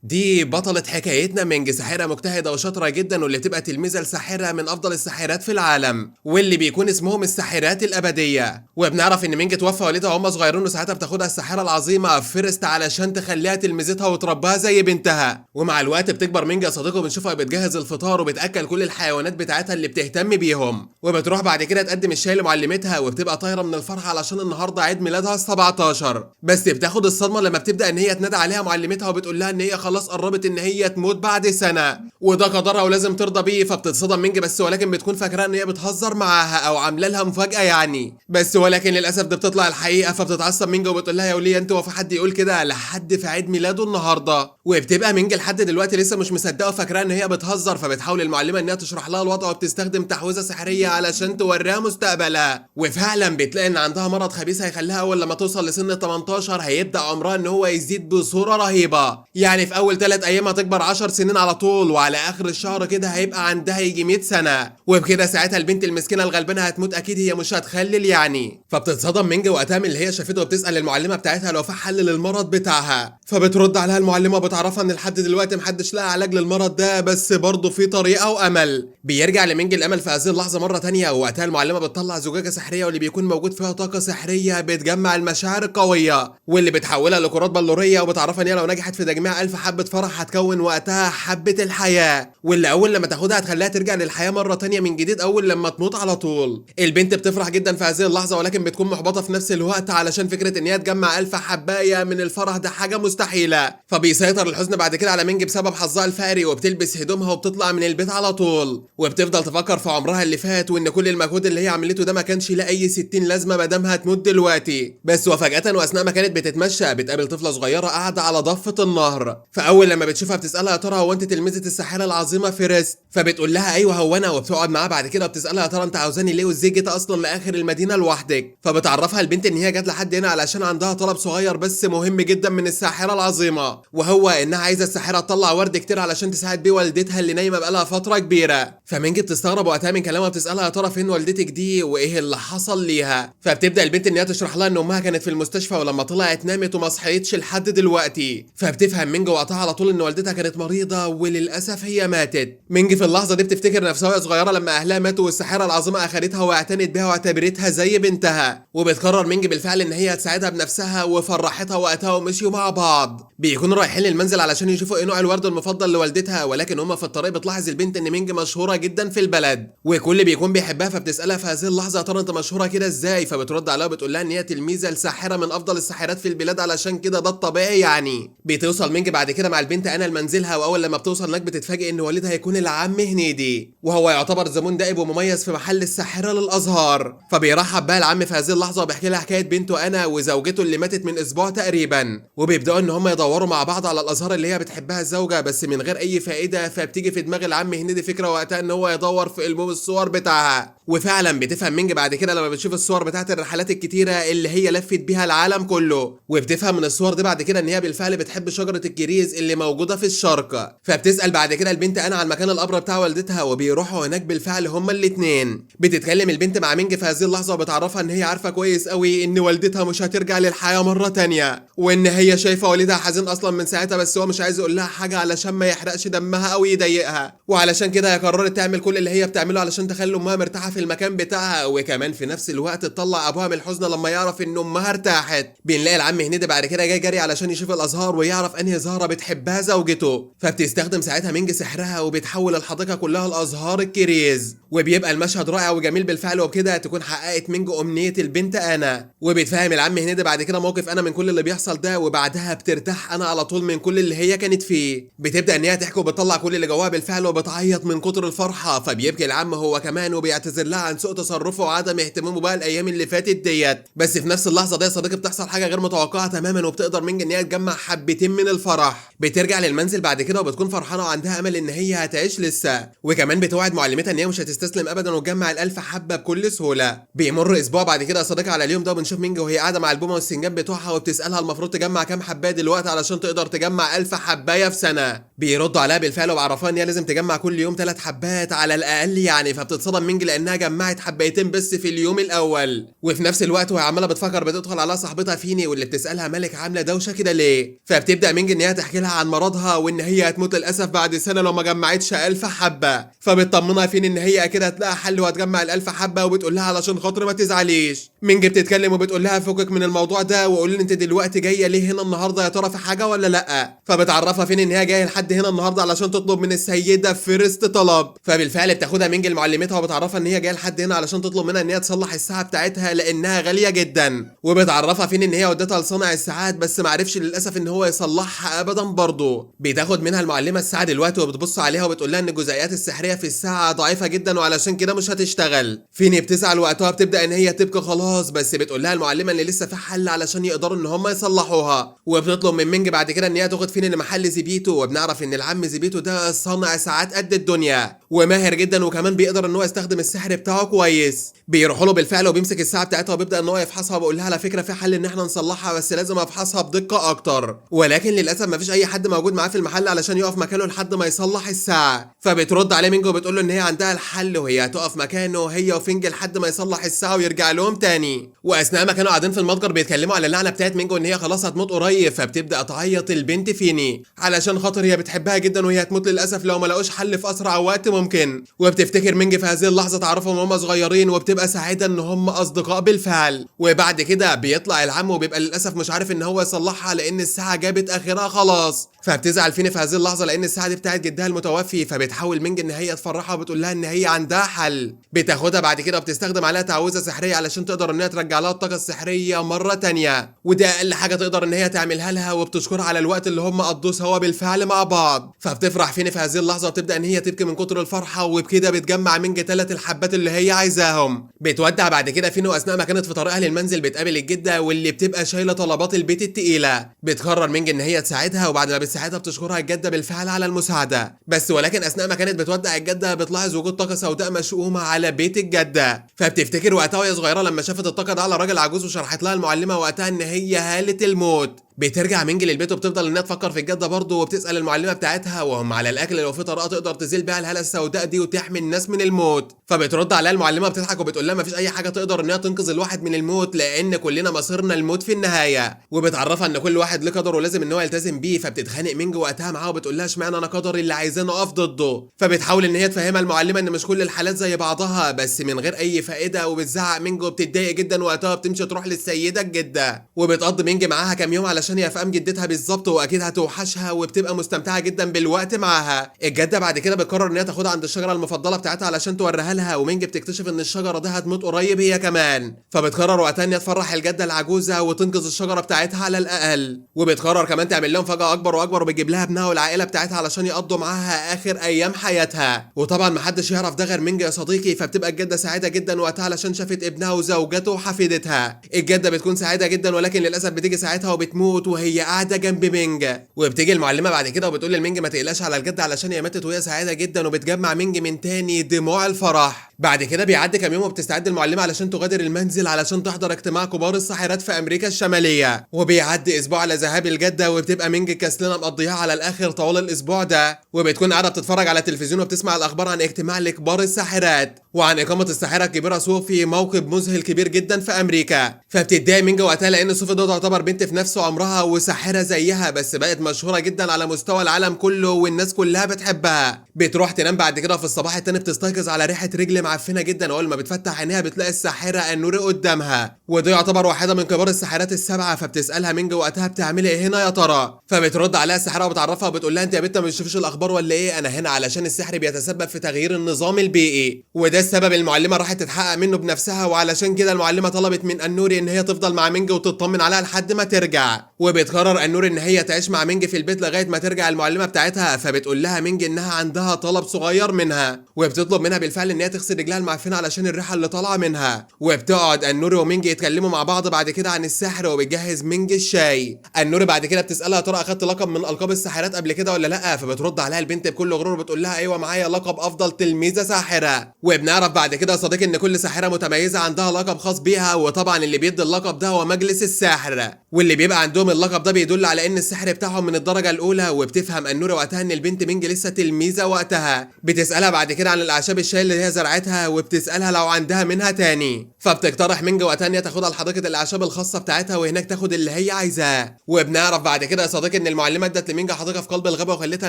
دي بطلة حكايتنا مينج، ساحرة مجتهدة وشاطرة جدا، واللي تبقى تلميذة لساحرة من أفضل الساحرات في العالم، واللي بيكون اسمهم الساحرات الأبدية. وبنعرف إن مينج توفى والدها وهم صغيرين، وساعتها بتاخدها الساحرة العظيمة فيرست علشان تخليها تلميذتها وتربيها زي بنتها. ومع الوقت بتكبر مينج يا صديقي، وبنشوفها بتجهز الفطار وبتأكل كل الحيوانات بتاعتها اللي بتهتم بيهم، وبتروح بعد كده تقدم الشاي لمعلمتها، وبتبقى طايرة من الفرحة علشان النهارده عيد ميلادها ال 17. بس بتاخد الصدمة لما بتبدأ إن هي تنادى عليها معلمتها وبتقول لها إن هي خلاص قربت إن هي تموت بعد سنة، وده قدرها ولازم ترضى بيه. فبتتصدم مينج بس، ولكن بتكون فاكره ان هي بتهزر معاها او عامله لها مفاجاه يعني، بس ولكن للاسف ده بتطلع الحقيقه. فبتتعصب مينج وبتقول لها يا وليه انت، وفي حد يقول كده لحد في عيد ميلاده النهارده؟ وبتبقى مينج لحد دلوقتي لسه مش مصدقه وفاكره ان هي بتهزر. فبتحاول المعلمه انها تشرح لها الوضع، وبتستخدم تحويذه سحريه علشان توريها مستقبلها. وفعلا بتلاقي ان عندها مرض خبيث هيخليها اول لما توصل لسن 18 هيبدا عمرها ان هو يزيد بصوره رهيبه، يعني في اول 3 ايام هتكبر 10 سنين على طول، وعلى اخر الشهر كده هيبقى عندها يجي 100 سنه. وبكده ساعتها البنت المسكينه الغلبانه هتموت اكيد، هي مش هتخلل يعني. فبتتصدم مينج وقتها من اللي هي شافته، وبتسال المعلمه بتاعتها لو في حل للمرض بتاعها. فبترد عليها المعلمه وبتعرفها ان لحد دلوقتي محدش لقى علاج للمرض ده، بس برضه في طريقه وامل. بيرجع لمينج الامل في هذه اللحظه مره تانية، ووقتها المعلمه بتطلع زجاجه سحريه، واللي بيكون موجود فيها طاقه سحريه بتجمع المشاعر القويه، واللي بتحولها لكرات بلوريه، وبتعرفها ان هي لو نجحت في تجميع 1000 حبه فرح هتكون وقتها حبه الحياه، واللي اول لما تاخدها هتخليها ترجع للحياه مره تانية من جديد اول لما تموت على طول. البنت بتفرح جدا في هذه اللحظه، ولكن بتكون محبطه في نفس الوقت علشان فكره ان هي تجمع 1000 حبايه من الفرح ده حاجه مستحيله. فبيسيطر الحزن بعد كده على مينج بسبب حظها الفقري، وبتلبس هدومها وبتطلع من البيت على طول، وبتفضل تفكر في عمرها اللي فات، وان كل المجهود اللي هي عملته ده ما كانش له اي 60 لازمه ما دام هتموت دلوقتي. بس وفجاه واثناء ما كانت بتتمشى بتقابل طفله صغيره قاعده على ضفه النهر. فاول لما بتشوفها بتسالها يا ترى هو انت تلميذه الساحره العظيمه فيرست؟ فبتقول لها ايوه هو انا. وبتقعد معاها بعد كده وبتسالها يا ترى انت عاوزاني ليه، وازاي جيت اصلا لاخر المدينه لوحدك؟ فبتعرفها البنت ان هي جت لحد هنا علشان عندها طلب صغير بس مهم جدا من الساحره العظيمه، وهو انها عايزه الساحره تطلع ورد كتير علشان تساعد بيه والدتها اللي نايمه بقالها فتره كبيره. فمينج بتستغرب وقتها من كلامها، بتسالها يا ترى فين والدتك دي وايه اللي حصل ليها؟ فبتبدا البنت ان هي تشرح لها ان امها كانت في المستشفى، ولما طلعت نامت وما صحيتش لحد دلوقتي. فبتفهم مينج وقتها على طول ان والدتها كانت مريضه وللاسف هي ماتت. مينج في اللحظه دي بتفتكر نفسها وهي صغيره لما اهلها ماتوا، والساحره العظيمه اخدتها واعتنت بها واعتبرتها زي بنتها. وبتقرر مينج بالفعل ان هي هتساعدها بنفسها، وفرحتها وقتها ومشيوا مع بعض. بيكونوا رايحين للمنزل علشان يشوفوا ايه نوع الورد المفضل لوالدتها، ولكن هما في الطريق بتلاحظ البنت ان مينج مشهوره جدا في البلد، وكل بيكون بيحبها. فبتسالها في هذه اللحظه يا ترى انت مشهوره كده ازاي؟ فبترد عليها وبتقول لها ان هي تلميذه لساحره من افضل الساحرات في البلاد، علشان كده ده الطبيعي يعني. بتوصل مينج بعد كده مع البنت انا لمنزلها، واول لما بتوصل هناك بتتفاجئ ان والدها هيكون العم هنيدي، وهو يعتبر زبون دائب ومميز في محل الساحره للازهار. فبيرحب بها العم في هذه اللحظه وبيحكي لها حكايه بنته انا وزوجته اللي ماتت من اسبوع تقريبا، وبيبداوا ان هم يدوروا مع بعض على الازهار اللي هي بتحبها الزوجه، بس من غير اي فائده. فبتيجي في دماغ العم هنيدي فكره وقتها ان هو يدور في البوم الصور بتاعها، وفعلا بتفهم مينج بعد كده لما بتشوف الصور بتاعت الرحلات الكتيره اللي هي لفت بيها العالم كله. وبتفهم من الصور دي بعد كده ان هي بالفعل بتحب شجره الجريز اللي موجوده في الشرق. فبتسال بعد كده البنت انا عن مكان القبر بتاع والدتها، وبيروحوا هناك بالفعل هما الاثنين. بتتكلم البنت مع مينج في هذه اللحظه وبتعرفها ان هي عارفه كويس قوي ان والدتها مش هترجع للحياه مره تانية، وان هي شايفه والدها حزين اصلا من ساعتها، بس هو مش عايز يقول لها حاجه علشان ما يحرقش دمها او يضايقها. وعلشان كده هي قررت تعمل كل اللي هي بتعمله علشان تخلي امها مرتاحه في المكان بتاعها، وكمان في نفس الوقت تطلع ابوها من الحزن لما يعرف ان امها ارتاحت. بنلاقي العم هنيدي بعد كده جاي جري علشان يشوف الازهار ويعرف انهي زهره بتحبها زوجته. فبتستخدم ساعتها مينج سحرها وبتحول الحديقه كلها لازهار الكريز، وبيبقى المشهد رائع وجميل بالفعل. وبكده تكون حققت مينج امنيه البنت انا. وبتفهم العم هنيدي بعد كده موقف انا من كل اللي بيحصل ده، وبعدها بترتاح انا على طول من كل اللي هي كانت فيه. بتبدا ان هي تحكي وبتطلع كل اللي جواها بالفعل، وبتعيط من كتر الفرحه. فبيبكي العم هو كمان وبيعتذر لها عن سوء تصرفه وعدم اهتمامه بقى الايام اللي فاتت ديت. بس في نفس اللحظه دي يا صديقي بتحصل حاجه غير متوقعه تماما، وبتقدر مينج ان هي تجمع حبتين من الفرح. بترجع للمنزل بعد كده وبتكون فرحانه وعندها امل ان هي هتعيش لسه، وكمان بتوعد معلمتها ان هي مش هتستسلم ابدا وتجمع ال1000 حبه بكل سهوله. بيمر اسبوع بعد كده يا صديقي على اليوم ده، وبنشوف مينج وهي قاعده مع البومه والسنجاب بتوعها، وبتسالها المفروض تجمع كام حبايه دلوقتي علشان تقدر تجمع 1000 حبايه في سنه. بيردوا عليها بالفعل وبيعرفوها ان هي لازم تجمع كل يوم 3 حبات على الاقل يعني، فبتتصدم مينج لانها جمعت حبايتين بس في اليوم الاول. وفي نفس الوقت وهي عماله بتفكر بتدخل على صاحبتها فيني واللي بتسالها مالك عامله دوشه كده ليه، فبتبدا مينج ان هي تحكي لها عن مرضها وان هي هتموت للاسف بعد سنه لو ما جمعتش 1000 حبه. فبتطمنها فين ان هي اكيد هتلاقي حل وهتجمع ال1000 حبه، وبتقول لها علشان خاطر ما تزعليش. مينج بتتكلم وبتقول لها فكك من الموضوع ده وقول لي انت دلوقتي جايه ليه هنا النهارده، يا ترى في حاجه ولا لا؟ فبتعرفها فين ان هي جايه لحد هنا النهارده علشان تطلب من السيده فيرست طلب. فبالفعل بتاخدها مينج لمعلمتها وبتعرفها ان هي جايه لحد هنا علشان تطلب منها ان هي تصلح الساعه بتاعتها لانها غاليه جدا. وبتعرفها فين ان هي ودتها لصانع الساعات بس ما عرفش للاسف ان هو يصلحها ابدا برضه. بتاخد منها المعلمه الساعه دلوقتي وبتبص عليها وبتقول لها ان الجزيئات السحريه في الساعه ضعيفه جدا وعلشان كده مش هتشتغل. فيني بتزعل وقتها بتبدا ان هي تبكي خلاص، بس بتقول لها المعلمه ان لسه في حل علشان يقدروا ان هم يصلحوها. وبتطلب من مينج بعد كده ان هي تاخد فيني لمحل زبيتو، وبنعرف ان العم زبيتو ده صانع ساعات قد الدنيا وماهر جدا وكمان بيقدر ان هو يستخدم السحر بتاعه كويس. بيروحوا له بالفعل وبيمسك الساعه بتاعتها وبيبدا ان هو يفحصها وبيقول لها على فكره في حل ان احنا نصلحها بس لازم افحصها بدقه اكتر، ولكن للاسف مفيش اي حد موجود معاه في المحل علشان يقف مكانه لحد ما يصلح الساعه. فبترد عليه مينج وبتقول له ان هي عندها الحل وهي هتقف مكانه هي وفينج لحد ما يصلح الساعه ويرجع لهم تاني. واثناء ما كانوا قاعدين في المتجر بيتكلموا على اللعنه بتاعت مينج وان هي خلاص هتموت قريب، فبتبدا تعيط البنت فيني علشان خاطر هي بتحبها جدا وهي هتموت للاسف لو ما لقوش حل في اسرع وقت ممكن. وبتفتكر مينج في هذه اللحظه تعرفهم وهم صغيرين وبتبقى سعيده ان هم اصدقاء بالفعل. وبعد كده بيطلع العم وبيبقى للاسف مش عارف ان هو يصلحها لان الساعه جابت اخرها خلاص. فبتزعل فيني في هذه اللحظه لان الساعه دي بتاعت جدها المتوفي، فبتحاول مينج ان هي تفرحها وبتقول لها ان هي عندها حل. بتاخدها بعد كده وبتستخدم عليها تعويذه سحريه علشان تقدر ان هي ترجع لها الطاقه السحريه مره تانية، وده اقل حاجه تقدر ان هي تعملها لها، وبتشكرها على الوقت اللي هم قضوه سوا بالفعل مع بعض. فبتفرح فيني في هذه اللحظه وبتبدا ان هي تبكي من كتر الفرحه، وبكده بتجمع مينج 3 الحبات اللي هي عايزاهم. بتودع بعد كده فينو اثناء ما كانت في طريقها للمنزل بتقابل الجده واللي بتبقى شايله طلبات البيت التقيله. بتقرر مينج ان هي تساعدها، وبعد ما بتساعدها بتشكرها الجده بالفعل على المساعده. بس ولكن اثناء ما كانت بتودع الجده بتلاحظ وجود طاقه سوداء مشؤومه على بيت الجده. فبتفتكر وقتها وهي صغيره لما شافت الطاقه ده على راجل عجوز وشرحت لها المعلمه وقتها ان هي هاله الموت. بترجع مينج للبيت وبتفضل انها تفكر في الجده برضه، وبتسال المعلمه بتاعتها وهم على الاكل لو في طريقه تقدر تزيل بيها الهاله السوداء دي وتحمي الناس من الموت. فبترد عليها المعلمه بتضحك وبتقول لها مفيش اي حاجه تقدر انها تنقذ الواحد من الموت لان كلنا مصيرنا الموت في النهايه. وبتعرفها ان كل واحد له قدر ولازم ان هو يلتزم بيه. فبتتخانق مينج وقتها معاها وبتقول لها اشمعنى انا قدري اللي عايزاني اقف ضده. فبتحاول ان هي تفهمها المعلمه ان مش كل الحالات زي بعضها بس من غير اي فائده. وبتزعق مينج وبتتضايق جدا وقتها بتمشي تروح للسيده الجده، وبتقضي مينج معاها كام يوم علشان هي فاهم جدتها بالظبط واكيد هتوحشها، وبتبقى مستمتعه جدا بالوقت معاها. الجده بعد كده بتقرر ان هي تاخدها عند الشجره المفضله بتاعتها علشان توريها لها، ومينج بتكتشف ان الشجره دي هتموت قريب هي كمان. فبتقرر وقتها ان هي تفرح الجده العجوزه وتنقذ الشجره بتاعتها على الاقل. وبتقرر كمان تعمل لهم فجأة اكبر واكبر وبتجيب لها ابنها والعائله بتاعتها علشان يقضوا معاها اخر ايام حياتها. وطبعا محدش يعرف ده غير مينج يا صديقي. فبتبقى الجده سعيده جدا وقتها علشان شافت ابنها وزوجته وحفيدتها. الجده بتكون سعيده جدا ولكن للاسف بتيجي ساعتها وبتموت وهي قاعده جنب مينج. وبتيجي المعلمه بعد كده وبتقول للمينج ما تقلقش على الجده علشان هي ماتت وهي سعيده جدا، وبتجمع مينج من تاني دموع الفرح. بعد كده بيعدي كام يوم وبتستعد المعلمه علشان تغادر المنزل علشان تحضر اجتماع كبار الساحرات في امريكا الشماليه. وبيعدي اسبوع على ذهاب الجده وبتبقى مينج كسلانه مقضيها على الاخر طوال الاسبوع ده، وبتكون قاعده بتتفرج على التلفزيون وبتسمع الاخبار عن اجتماع لكبار الساحرات وعن اقامه الساحره الكبيره صوفي موكب مذهل كبير جدا في امريكا. فبتتضايق مينج وقتها لان صوفي ده تعتبر بنت في نفس عمرها وساحره زيها بس بقت مشهوره جدا على مستوى العالم كله والناس كلها بتحبها. بتروح تنام بعد كده في الصباح التاني بتستيقظ على ريحه رجل معفنه جدا، اول ما بتفتح عينيها بتلاقي الساحره النوري قدامها، ودي يعتبر واحده من كبار الساحرات السبعه. فبتسالها مينج وقتها بتعملي ايه هنا يا ترى؟ فبترد عليها الساحره وبتعرفها وبتقول لها انت يا بنت ما بتشوفيش الاخبار ولا ايه؟ انا هنا علشان السحر بيتسبب في تغيير النظام البيئي، وده السبب المعلمه راحت تتحقق منه بنفسها، وعلشان كده المعلمه طلبت من النوري ان هي تفضل مع مينج وتطمن عليها لحد ما ترجع. وبتقرر النوري ان هي تعيش مع مينج في البيت لغايه ما ترجع المعلمه بتاعتها. فبتقول لها مينج انها عندها طلب صغير منها، وبتطلب منها بالفعل ان هي تغسل رجلها المعفنه علشان الريحه اللي طالعه منها. وبتقعد النوري ومينج يتكلموا مع بعض بعد كده عن السحر، وبتجهز مينج الشاي. النوري بعد كده بتسالها ترى اخدت لقب من القاب الساحرات قبل كده ولا لا؟ فبترد عليها البنت بكل غرور وبتقول لها ايوه معايا لقب افضل تلميذه ساحره. وبنعرف بعد كده يا صديقي ان كل ساحره متميزه عندها لقب خاص بيها، وطبعا اللي بيدي اللقب ده هو مجلس السحر، واللي بيبقى عندهم عندهم اللقب ده بيدل على ان السحر بتاعهم من الدرجه الاولى. وبتفهم النور وقتها ان البنت مينج لسه تلميذه وقتها. بتسالها بعد كده عن الاعشاب الشاي اللي هي زرعتها، وبتسالها لو عندها منها تاني. فبتقترح مينج وقتها ان هي تاخدها لحديقه الاعشاب الخاصه بتاعتها وهناك تاخد اللي هي عايزاه. وبنعرف بعد كده يا صديقي ان المعلمه ادت لمينج حديقه في قلب الغابه وخلتها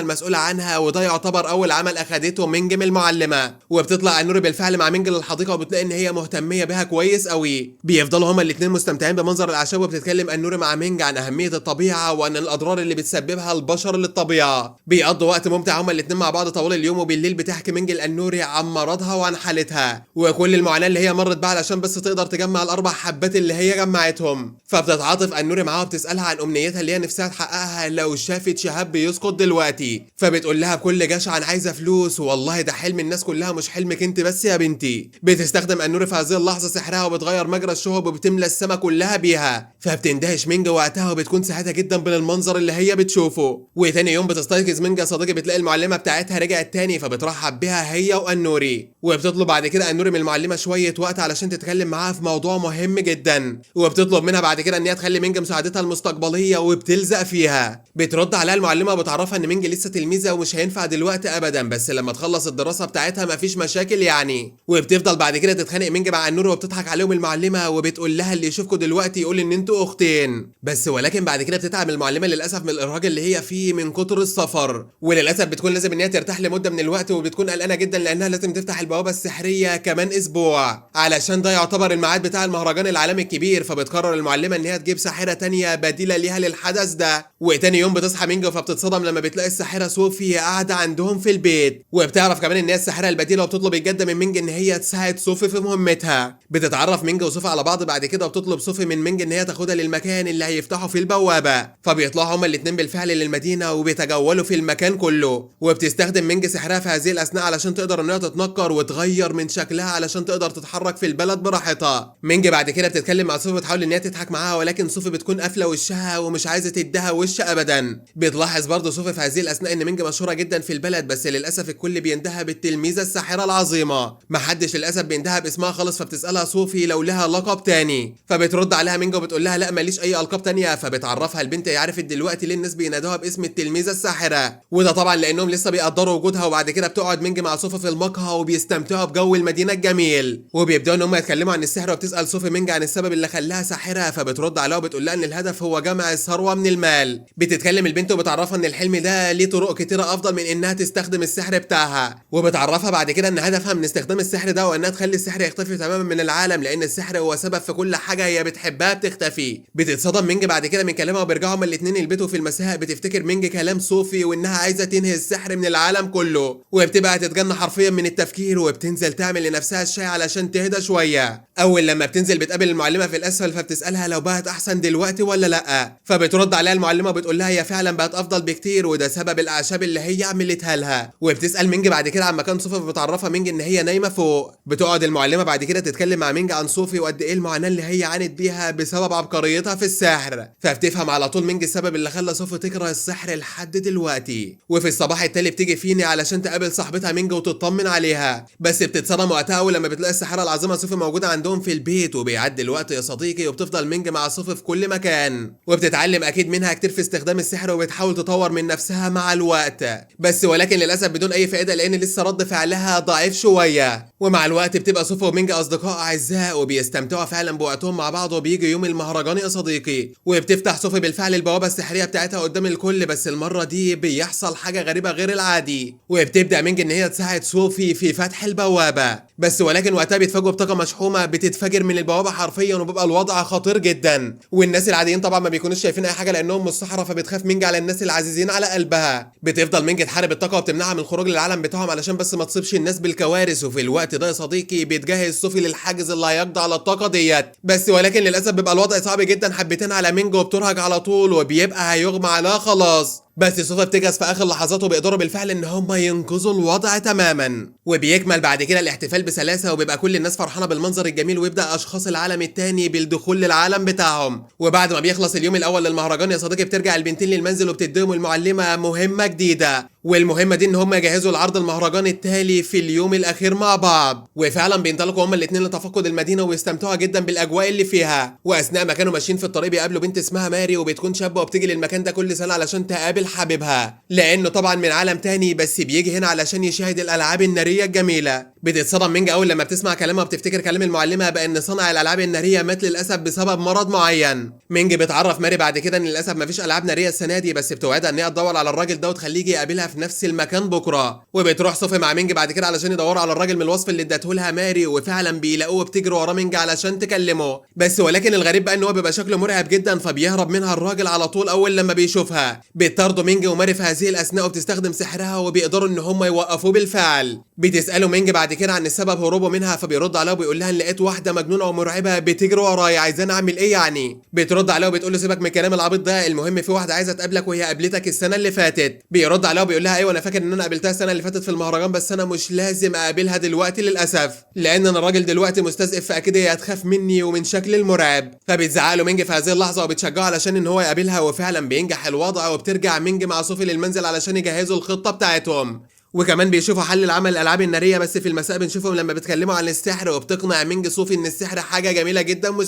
المسؤوله عنها، وده يعتبر اول عمل اخدته مينج من المعلمه. وبتطلع النور بالفعل مع مينج للحديقه وبتلاقي ان هي مهتميه بها كويس قوي. بيفضلوا هما الاثنين مستمتعين بمنظر الاعشاب، وبتتكلم النور مع مينج عن اهميه الطبيعه وان الاضرار اللي بتسببها البشر للطبيعه. بيقضوا وقت ممتع هما الاثنين مع بعض طوال اليوم، وبالليل بتحكي مينج النوري عن مرضها وعن حالتها وكل المعاناه اللي هي مرت بها علشان بس تقدر تجمع الاربع حبات اللي هي جمعتهم. فبتتعاطف النوري معاها وبتسالها عن امنيتها اللي هي نفسها تحققها لو شافت شهاب بيسقط دلوقتي. فبتقول لها بكل جشع انا عايزه فلوس، والله ده حلم الناس كلها مش حلمك انت بس يا بنتي. بتستخدم النوري في هذه اللحظه سحرها وبتغير مجرى الشهب وبتملى السما كلها بيها. فبتندهش مينج وقتها وبتكون سعيده جدا بالمنظر اللي هي بتشوفه. وتاني يوم بتستيقظ مينج يا صديقي بتلاقي المعلمه بتاعتها رجعت تاني، فبترحب بها هي والنوري. وبتطلب بعد كده النوري من المعلمه شويه وقت علشان تتكلم معاها في موضوع مهم جدا. وبتطلب منها بعد كده ان هي تخلي مينج مساعدتها المستقبليه وبتلزق فيها. بترد عليها المعلمه وبتعرفها ان مينج لسه تلميذه ومش هينفع دلوقتي ابدا، بس لما تخلص الدراسه بتاعتها مفيش مشاكل يعني. وبتفضل بعد كده تتخانق مينج مع النور وبتضحك عليهم المعلمه وبتقول لها اللي يشوفكم دلوقتي يقول ان انتوا اختين بس. ولكن بعد كده بتتعب المعلمه للاسف من الارهاق اللي هي فيه من كتر السفر، وللاسف بتكون لازم ان هي ترتاح لمده من الوقت، وبتكون قلقانه جدا لانها لازم تفتح البوابه السحريه كمان اسبوع علشان ده يعتبر الميعاد بتاع المهرجان العالمي الكبير. فبتقرر المعلمه ان هي تجيب ساحره تانية بديله ليها للحدث ده. وتاني يوم بتصحى مينج فبتتصدم لما بتلاقي الساحره صوفي قاعده عندهم في البيت، وبتعرف كمان ان هي الساحره البديله وبتطلب الجده من مينج ان هي تساعد صوفي في مهمتها. بتتعرف مينج وصوفي على بعض بعد كده وبتطلب صوفي من مينج ان هي تاخدها للمكان اللي هيفتحوا فيه البوابه. فبيطلعوا هما الاثنين بالفعل للمدينه وبيتجولوا في المكان كله، وبتستخدم مينج سحرها في هذه الاثناء علشان تقدر انها تتنكر وتغير من شكلها علشان تقدر تتحرك في البلد براحتها. مينج بعد كده بتتكلم مع صوفي وتحاول ان هي تضحك معاها، ولكن صوفي بتكون قافله وشها ومش عايزه تديها وش ابدا. بتلاحظ برضه صوفي في هذه الاثناء ان مينج مشهوره جدا في البلد، بس للاسف الكل بيندهها بالتلميذه الساحره العظيمه، محدش للاسف بيندهها باسمها خالص. فبتسالها صوفي لو لها لقب تاني، فبترد عليها مينج وبتقول لها لا ماليش اي القاب تانيه. فبتعرفها البنت هي عرفت دلوقتي ليه الناس بينادوها باسم التلميذه الساحره، وده طبعا لانهم لسه بيقدروا وجودها. وبعد كده بتقعد مينج مع صوفي في المقهى وبيستمتعوا بجو المدينه الجميل، وبيبداوا ان هم يتكلموا عن السحر. وبتسال صوفي مينج عن السبب اللي خلاها ساحره، فبترد عليها وبتقول لها ان الهدف هو جمع الثروه من المال. بتتكلم البنت وبتعرفها ان الحلم ده ليه طرق كتيره افضل من انها تستخدم السحر بتاعها، وبتعرفها بعد كده ان هدفها من استخدام السحر ده وانها تخلي السحر يختفي تماما من العالم، لان السحر هو سبب في كل حاجه هي بتحبها بتختفي. بتتصدم مينج بعد كده من كلامها وبيرجعوا هما الاثنين البيت، وفي المساء بتفتكر مينج كلام صوفي وانها عايزه تنهي السحر من العالم كله، وبتبقى تتجن حرفيا من التفكير وبتنزل تعمل لنفسها الشاي علشان تهدى شويه. اول لما بتنزل بتقابل المعلمه في الاسفل، فبتسالها لو بقت احسن دلوقتي ولا لا. فبترد عليها المعلمه وبتقول لها هي فعلا بقت افضل بكتير، وده سبب الاعشاب اللي هي عملتها لها. وبتسال مينج بعد كده عن مكان صوفي، فبتعرفها مينج ان هي نايمه فوق. بتقعد المعلمه بعد كده تتكلم مع مينج عن صوفي وقد ايه المعاناه اللي هي عانت بيها بسبب عبقريتها في السحر. فبتفهم على طول مينج السبب اللي خلى صوفي تكره السحر لحد دلوقتي. وفي الصباح التالي بتيجي فيني علشان تقابل صاحبتها مينج وتطمن عليها، بس بتتصدم وقتها اول لما بتلاقي السحاره العظيمه صوفي موجوده عندهم في البيت. وبيعدي الوقت يا صديقي وبتفضل مينج مع صوفي في كل مكان، وبتتعلم اكيد منها كتير في استخدام السحر وبتحاول تطور من نفسها مع الوقت، بس ولكن للاسف بدون اي فائده لان لسه رد فعلها ضعيف شويه. ومع الوقت بتبقى صوفي ومينج اصدقاء اعزاء وبيستمتعوا فعلا بوقتهم مع بعض. وبيجي يوم المهرجان يا صديقي وبتفتح صوفي بالفعل البوابه السحريه بتاعتها قدام الكل، بس المره دي بيحصل حاجه غريبه غير العادي، وبتبدا مينج ان هي تساعد صوفي في فتح البوابه. بس ولكن وقتها بيتفاجئوا بطاقه مشحومه بتتفجر من البوابه حرفيا، وبيبقى الوضع خطير جدا. والناس العاديين طبعا ما بيكونوش شايفين اي حاجه لانهم مش سحرة، فبتخاف مينج على الناس العزيزين على قلبها. بتفضل مينج تحارب الطاقه وبتمنعها من الخروج للعالم بتاعهم علشان بس ما تصيبش الناس بالكوارث. وفي الوقت ده يا صديقي بيتجهز صوفي للحاجز اللي هيقضي على الطاقه ديت، بس ولكن للاسف بيبقى الوضع صعب جدا حبتين على مينج وبترهق على طول وبيبقى هيغمى عليها خلاص. بس صوفي بتجهز في اخر لحظاته وبيقدروا بالفعل ان هم ينقذوا الوضع تماما. وبيكمل بعد كده الاحتفال بسلاسه وبيبقى كل الناس فرحانه بالمنظر الجميل، ويبدا اشخاص العالم التاني بالدخول للعالم بتاعهم. وبعد ما بيخلص اليوم الاول للمهرجان يا صديقي بترجع البنتين للمنزل وبتديهم المعلمه مهمه جديده، والمهمه دي ان هم يجهزوا لعرض المهرجان التالي في اليوم الاخير مع بعض. وفعلا بينطلقوا هما الاثنين لتفقد المدينه ويستمتعوا جدا بالاجواء اللي فيها. واثناء ما كانوا ماشيين في الطريق بيقابلوا بنت اسمها ماري، وبتكون شابه وبتيجي للمكان ده كل سنه علشان تقابل حبيبها، لانه طبعا من عالم تاني بس بيجي هنا علشان يشاهد الالعاب الناريه الجميله. بتتصدم مينج اول لما بتسمع كلامها وبتفتكر كلام المعلمه بان صانع الالعاب الناريه مات للاسف بسبب مرض معين. مينج بتعرف ماري بعد كده ان للاسف مفيش العاب ناريه السنه دي، بس بتوعدها ان هي تدور على الراجل ده وتخليه يجي يقابلها في نفس المكان بكره. وبتروح صوفي مع مينج بعد كده علشان يدوروا على الراجل من الوصف اللي ادته لها ماري، وفعلا بيلاقوه بتجري وراه مينج علشان تكلمه. بس ولكن الغريب بقى ان هو بيبقى شكله مرعب جدا، فبيهرب منها الراجل على طول اول لما بيشوفها. بيطاردوا مينج وماري في هذه الاثناء وبتستخدم سحرها وبيقدروا ان هم يوقفوه بالفعل. بتساله مينج بعد كده عن السبب هروبه منها، فبيرد عليها وبيقول لها ان لقيت واحده مجنونه ومرعبه بتجري ورايا، عايزاني اعمل ايه يعني؟ بترد عليها وبتقول له سيبك من الكلام العبيط ده، المهم في واحده عايزه تقابلك وهي قابلتك السنه اللي فاتت. بيرد عليها وبيقول لها ايوه انا فاكر ان انا قابلتها السنه اللي فاتت في المهرجان، بس انا مش لازم اقابلها دلوقتي للاسف، لان انا الراجل دلوقتي مستذئب فاكيد هي هتخاف مني ومن شكل المرعب. فبتزعق له مينج في هذه اللحظه وبتشجعه علشان ان هو يقابلها، وفعلا بينجح الوضع وبترجع مينج مع صوفي للمنزل علشان يجهزوا الخطه بتاعتهم. وكمان بيشوفوا حل العمل الالعاب الناريه، بس في المساء بنشوفهم لما بيتكلموا عن السحر، وبتقنع مينج صوفي ان السحر حاجه جميله جدا مش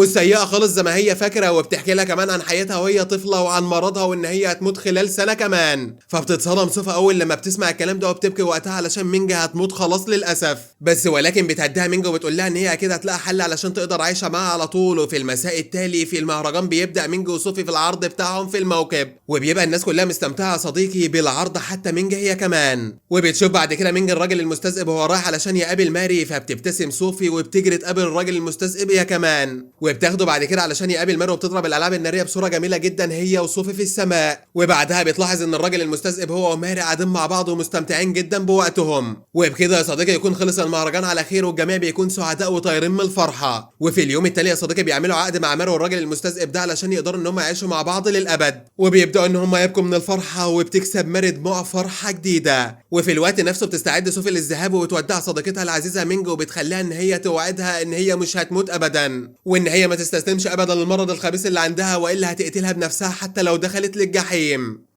سيئه خالص زي ما هي فاكره، وبتحكي لها كمان عن حياتها وهي طفله وعن مرضها وان هي هتموت خلال سنه كمان. فبتتصدم صوفي اول لما بتسمع الكلام ده وبتبكي وقتها علشان مينج هتموت خلاص للاسف. بس ولكن بتهديها مينج وبتقول لها ان هي اكيد هتلاقي حل علشان تقدر عايشه معاها على طول. وفي المساء التالي في المهرجان بيبدا مينج وصوفي في العرض بتاعهم في الموكب، وبيبقى الناس كلها مستمتعه صديقي بالعرض حتى مينج هي كمان. وبتشوف بعد كده مينج الراجل المستذئب وهو رايح علشان يقابل ماري، فبتبتسم صوفي وبتجري تقابل الراجل المستذئب هي كمان، وبتاخده بعد كده علشان يقابل ماري، وبتضرب الالعاب الناريه بصوره جميله جدا هي وصوفي في السماء. وبعدها بتلاحظ ان الراجل المستذئب هو وماري قاعدين مع بعض ومستمتعين جدا بوقتهم. وبكده يا صديقي يكون خلص المهرجان على خير، والجميع بيكون سعداء وطايرين من الفرحه. وفي اليوم التالي يا صديقي بيعملوا عقد مع ماري والراجل المستذئب ده علشان يقدروا ان هم يعيشوا مع بعض للابد، وبيبداوا ان هم يبكوا من الفرحه، وبتكسب ماري دموع فرحه جديده. وفي الوقت نفسه بتستعد صوفي للذهاب وتودع صديقتها العزيزه مينج، وبتخليها ان هي توعدها ان هي مش هتموت ابدا، وان هي ما تستسلمش ابدا للمرض الخبيث اللي عندها، والا هتقتلها بنفسها حتى لو دخلت للجحيم.